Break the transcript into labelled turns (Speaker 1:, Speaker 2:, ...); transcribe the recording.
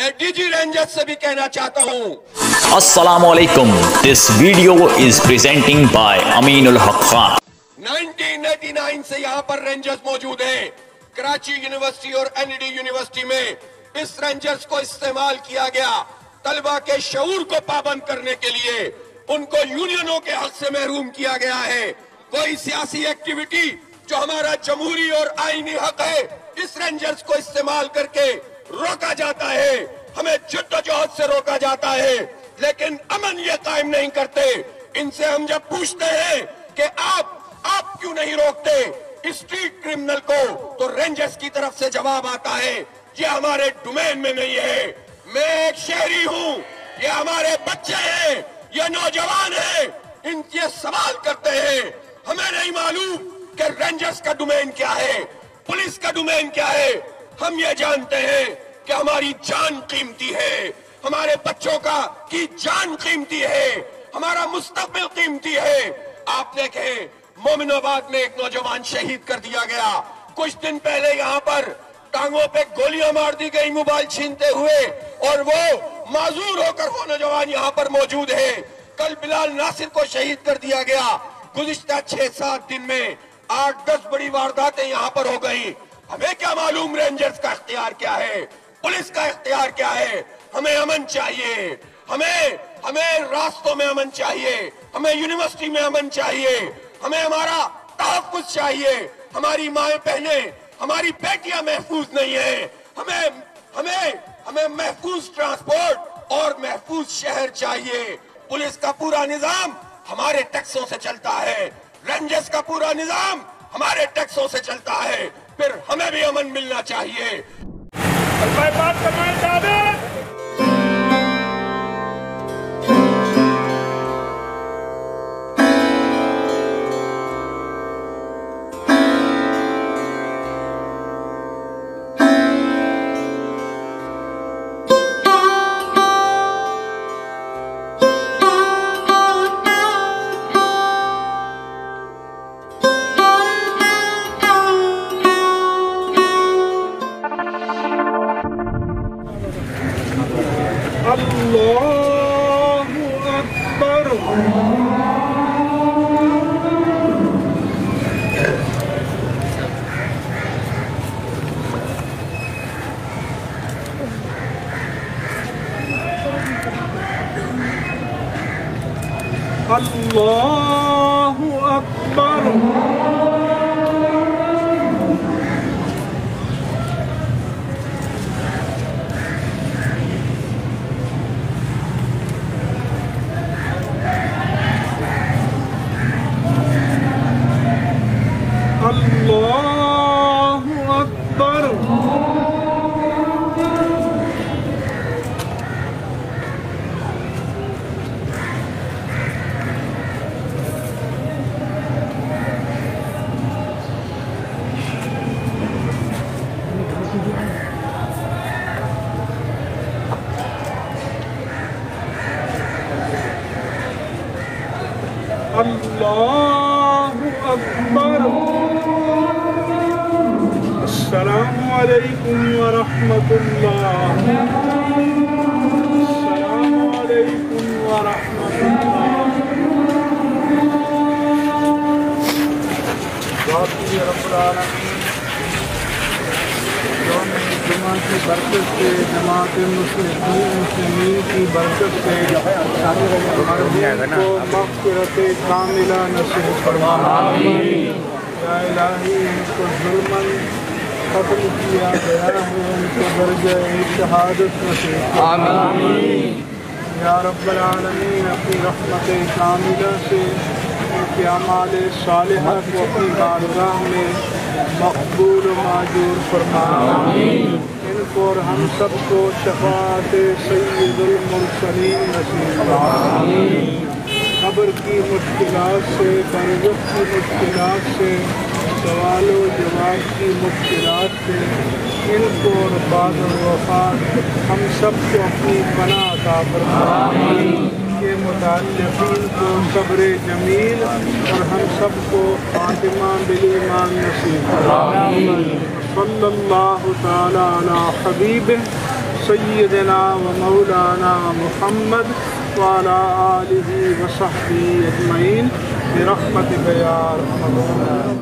Speaker 1: मैं DG rangers से भी कहना चाहता हूं।
Speaker 2: अस्सलामुअलैकुम। This video is presenting by Aminul हक खान।
Speaker 1: 1989 से यहाँ पर रेंजर्स मौजूद हैं। कराची यूनिवर्सिटी और एनईडी यूनिवर्सिटी में इस रेंजर्स को इस्तेमाल किया गया तलबा के शऊर को पाबंद करने के लिए। उनको यूनियनों के हक से महरूम किया गया है। कोई सियासी एक्टिविटी जो हमारा जमहूरी और आईनी हक है, इस रेंजर्स को इस्तेमाल करके रोका जाता है। हमें जद्दोजहद से रोका जाता है, लेकिन अमन ये कायम नहीं करते। इनसे हम जब पूछते हैं कि आप क्यों नहीं रोकते स्ट्रीट क्रिमिनल को, तो रेंजर्स की तरफ से जवाब आता है ये हमारे डोमेन में नहीं है। मैं एक शहरी हूँ, ये हमारे बच्चे हैं, ये नौजवान हैं, इनके सवाल करते हैं। हमें नहीं मालूम कि रेंजर्स का डोमेन क्या है, पुलिस का डोमेन क्या है। हम ये जानते हैं कि हमारी जान कीमती है, हमारे बच्चों की जान कीमती है, हमारा मुस्तकबिल कीमती है। आप देखें, मोमिनाबाद में एक नौजवान शहीद कर दिया गया। कुछ दिन पहले यहाँ पर टांगों पे गोलियां मार दी गई मोबाइल छीनते हुए, और वो माजूर होकर वो नौजवान यहाँ पर मौजूद है। कल बिलाल नासिर को शहीद कर दिया गया। गुज़िश्ता 6-7 दिन में 8-10 बड़ी वारदातें यहाँ पर हो गई। हमें क्या मालूम रेंजर्स का इख्तियार क्या है, पुलिस का इख्तियार क्या है। हमें अमन चाहिए, हमें रास्तों में अमन चाहिए, हमें यूनिवर्सिटी में अमन चाहिए, हमें हमारा तहफ़्फ़ुज़ चाहिए। हमारी माएं बहनें, हमारी बेटियां महफूज नहीं है। हमें महफूज ट्रांसपोर्ट और महफूज शहर चाहिए। पुलिस का पूरा निजाम हमारे टैक्सों से चलता है, रेंजर्स का पूरा निजाम हमारे टैक्सों से चलता है। फिर हमें भी अमन मिलना चाहिए।
Speaker 3: अल्लाहु अकबर। अल्लाहु अकबर। अल्लाहु अकबर। अल्लाहु अकबर। अस्सलामु अलैकुम व रहमतुल्लाह। अस्सलामु अलैकुम व रहमतुल्लाह। बाकी रब्बुल आलमीन जुमा की बरकत से, जमात मुस्लिमीन की बरकत से को मग़फ़िरत कामिला नसीब फरमा। या इलाही, इनको जुल्मन ख़त्म किया गया है, उनको दर्जा शहादत नसीब फरमा। या रब्बल आलमीन, अपनी रहमत कामिला से उनके अमाल सालिहा को अपनी बारगाह में मक़बूल माजूर फरमा। इनको और हम सबको शफ़ाअत सय्यदुल मुरसलीन नसीब फरमा। क़ब्र की मुश्किलात से, बरज़ख़ की मुश्किलात से, सवालो जवाब की मुश्किलात से इनको और बाद वफ़ात हम सबको अपनी पनाह अता फरमा। के मुताल्लिक़ीन को सब्र जमील और हम सबको फ़ातिमा बिल ईमान नसीब फरमा। सल्लल्लाहु तआला अला हबीबिह सय्यदना व मौलाना मुहम्मद व अला आलिहि व सहबिहि अजमईन बिरहमतिक या अरहमर राहिमीन।